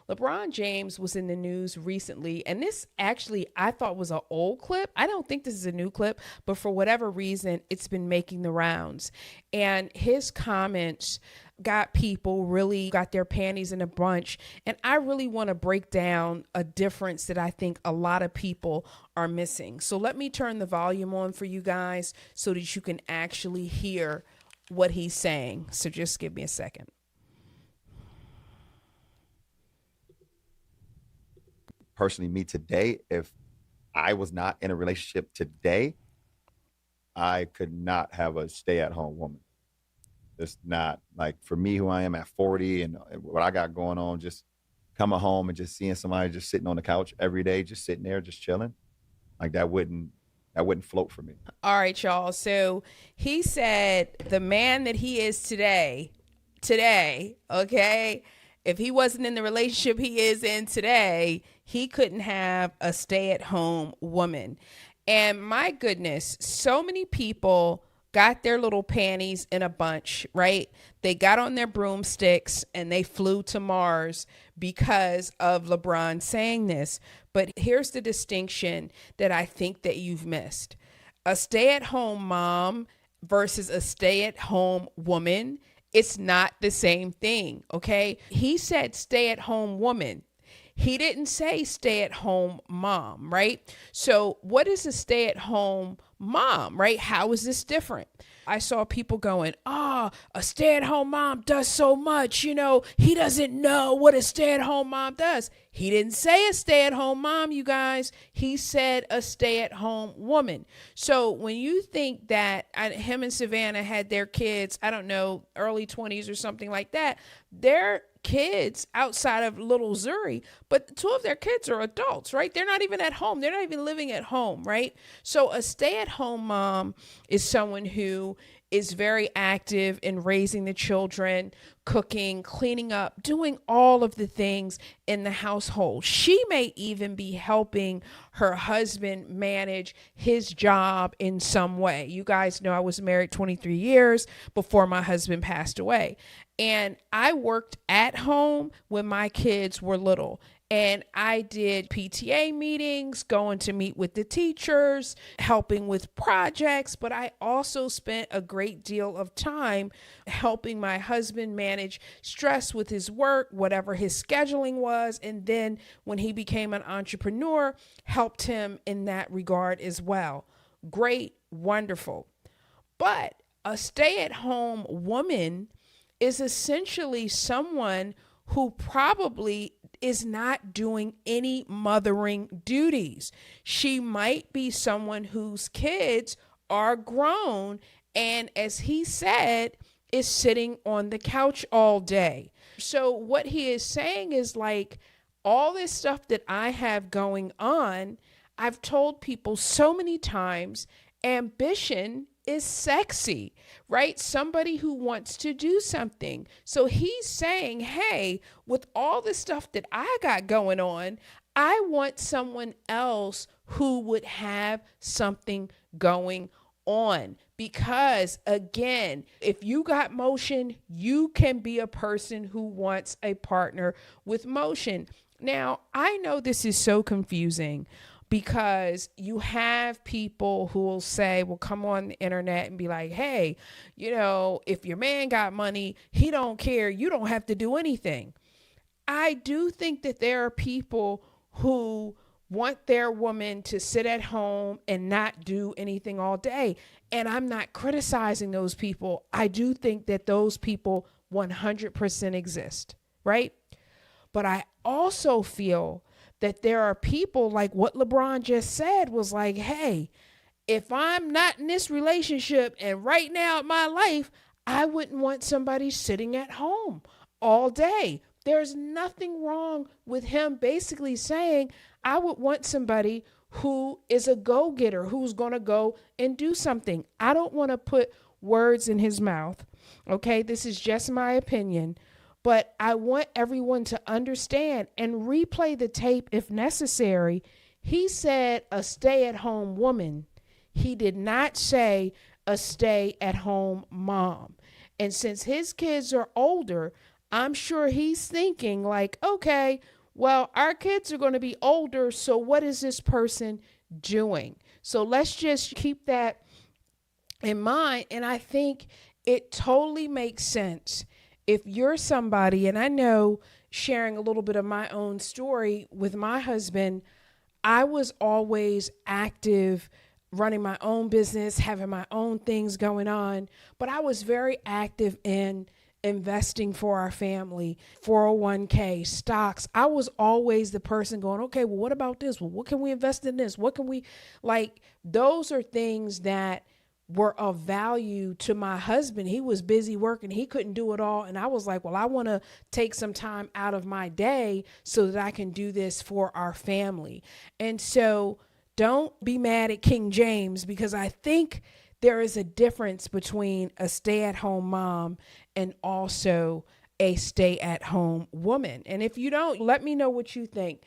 LeBron James was in the news recently, and this actually I thought was an old clip. I don't think this is a new clip, but for whatever reason, it's been making the rounds. And his comments got people really got their panties in a bunch. And I really want to break down a difference that I think a lot of people are missing. So let me turn the volume on for you guys so that you can actually hear what he's saying. So just give me a second. Personally, me today, if I was not in a relationship today, I could not have a stay-at-home woman. It's not like for me, who I am at 40 and what I got going on, just coming home and just seeing somebody just sitting on the couch every day, just sitting there, just chilling. Like that wouldn't float for me. All right, y'all. So he said the man that he is today, okay, if he wasn't in the relationship he is in today, he couldn't have a stay-at-home woman. And my goodness, so many people got their little panties in a bunch, right? They got on their broomsticks and they flew to Mars because of LeBron saying this. But here's the distinction that I think that you've missed. A stay-at-home mom versus a stay-at-home woman, it's not the same thing, okay? He said stay-at-home woman. He didn't say stay-at-home mom, right? So what is a stay-at-home mom, right? How is this different? I saw people going, a stay-at-home mom does so much, he doesn't know what a stay-at-home mom does. He didn't say a stay-at-home mom, you guys. He said a stay-at-home woman. So when you think that him and Savannah had their kids, I don't know, early 20s or something like that, they're kids outside of little Zuri, but two of their kids are adults, right? They're not even at home. They're not even living at home, right? So a stay-at-home mom is someone who is very active in raising the children, cooking, cleaning up, doing all of the things in the household. She may even be helping her husband manage his job in some way. You guys know I was married 23 years before my husband passed away. And I worked at home when my kids were little. And I did PTA meetings, going to meet with the teachers, helping with projects, but I also spent a great deal of time helping my husband manage stress with his work, whatever his scheduling was. And then when he became an entrepreneur, helped him in that regard as well. Great, wonderful. But a stay-at-home woman is essentially someone who probably is not doing any mothering duties. She might be someone whose kids are grown and, as he said, is sitting on the couch all day. So what he is saying is like all this stuff that I have going on, I've told people so many times, ambition is sexy, right? Somebody who wants to do something. So he's saying, hey, with all the stuff that I got going on, I want someone else who would have something going on. Because again, if you got motion, you can be a person who wants a partner with motion. Now, I know this is so confusing, because you have people who will say, will come on the internet and be like, hey, if your man got money, he don't care. You don't have to do anything. I do think that there are people who want their woman to sit at home and not do anything all day. And I'm not criticizing those people. I do think that those people 100% exist, right? But I also feel that there are people like what LeBron just said was like, hey, if I'm not in this relationship and right now in my life, I wouldn't want somebody sitting at home all day. There's nothing wrong with him basically saying, I would want somebody who is a go-getter, who's going to go and do something. I don't want to put words in his mouth. Okay, this is just my opinion. But I want everyone to understand and replay the tape if necessary. He said a stay-at-home woman. He did not say a stay-at-home mom. And since his kids are older, I'm sure he's thinking like, okay, Well, our kids are going to be older. So what is this person doing? So let's just keep that in mind. And I think it totally makes sense if you're somebody, and I know, sharing a little bit of my own story with my husband, I was always active, running my own business, having my own things going on, but I was very active in investing for our family, 401k, stocks. I was always the person going, okay, well, what about this? Well, what can we invest in this? What can we, like, those are things that were of value to my husband. He was busy working. He couldn't do it all. And I was like, well, I want to take some time out of my day so that I can do this for our family. And so don't be mad at King James, because I think there is a difference between a stay-at-home mom and also a stay-at-home woman. And if you don't, let me know what you think.